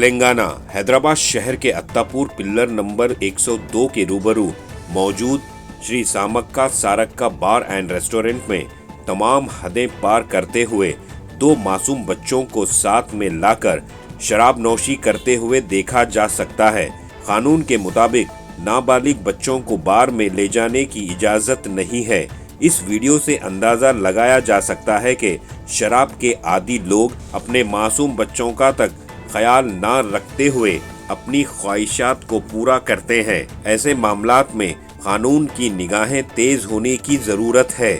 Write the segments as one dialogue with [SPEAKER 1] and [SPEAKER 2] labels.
[SPEAKER 1] तेलंगाना हैदराबाद शहर के Attapur pillar number 102 के रूबरू मौजूद श्री सामक्का सारक्का बार एंड रेस्टोरेंट में तमाम हदें पार करते हुए दो मासूम बच्चों को साथ में लाकर शराब नौशी करते हुए देखा जा सकता है। कानून के मुताबिक नाबालिग बच्चों को बार में ले जाने की इजाजत नहीं है। इस वीडियो से अंदाजा लगाया जा सकता है कि शराब के आदी लोग अपने मासूम बच्चों का तक ख्याल ना रखते हुए अपनी ख्वाहिशात को पूरा करते हैं। ऐसे मामलात में कानून की निगाहें तेज होने की जरूरत है।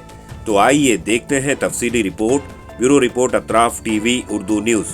[SPEAKER 1] तो आइए देखते हैं तफसीली report. Bureau report Atraf TV Urdu news.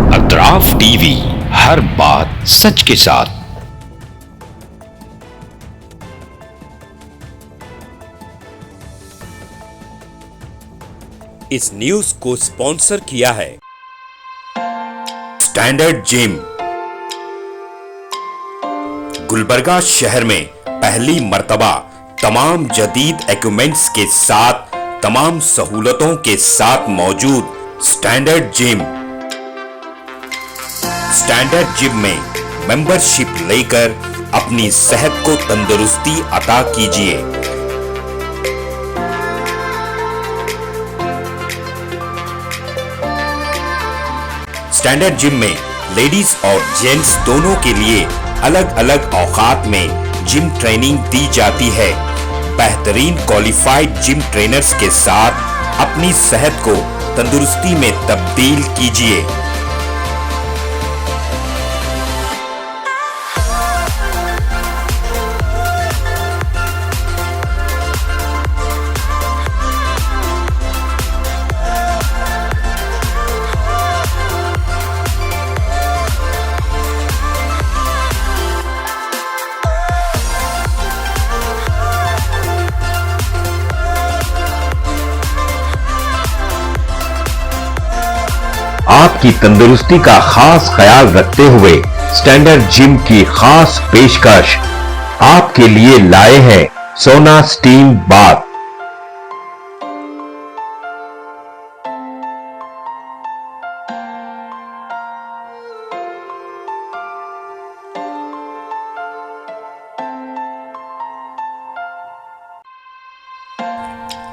[SPEAKER 2] Atraf TV, हर बात सच के साथ।
[SPEAKER 1] इस न्यूज को स्पॉन्सर किया है स्टैंडर्ड जिम। गुलबर्गा शहर में पहली मर्तबा तमाम जदीद इक्विपमेंट्स के साथ तमाम सहूलतों के साथ मौजूद स्टैंडर्ड जिम। स्टैंडर्ड जिम में मेंबरशिप लेकर अपनी सेहत को तंदुरुस्ती अता कीजिए। स्टैंडर्ड जिम में लेडीज और जेंट्स दोनों के लिए अलग अलग औकात में जिम ट्रेनिंग दी जाती है। बेहतरीन क्वालिफाइड जिम ट्रेनर्स के साथ अपनी सेहत को तंदुरुस्ती में तब्दील कीजिए।
[SPEAKER 2] आपकी तंदुरुस्ती का खास ख्याल रखते हुए स्टैंडर्ड जिम की खास पेशकश आपके लिए लाए हैं सोना स्टीम बाथ।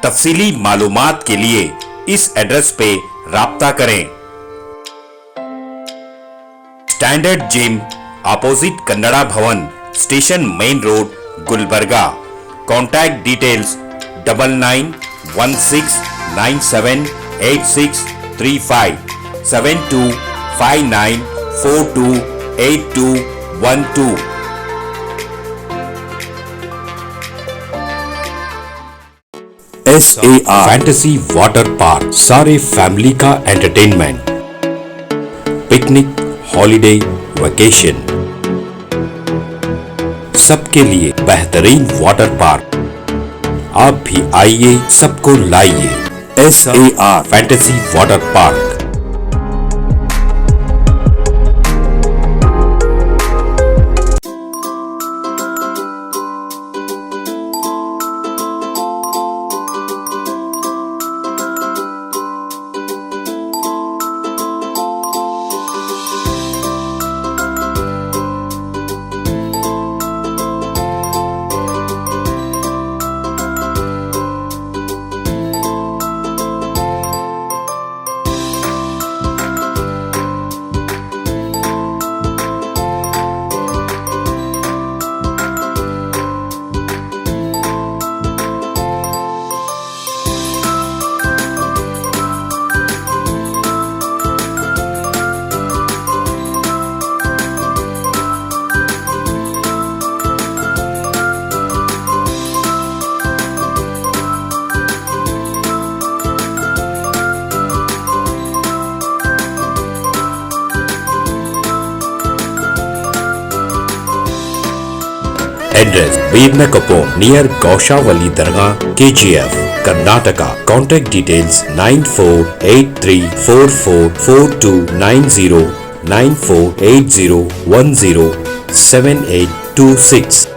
[SPEAKER 1] तफसीली मालूमात के लिए इस एड्रेस पे राब्ता करें। स्टैंडर्ड जिम, अपोजिट कन्नड़ा भवन, station main road, Gulbarga. Contact details 9916978635 7259428212। SAR fantasy water park, सारे फैमिली का एंटरटेनमेंट, पिकनिक, हॉलिडे, वेकेशन, सबके लिए बेहतरीन वाटर पार्क। आप भी आइए, सबको लाइए। SAR fantasy water park. Veernakuppam near Gaushavali Dargah, KGF, Karnataka. Contact details 9483444290 9480107826.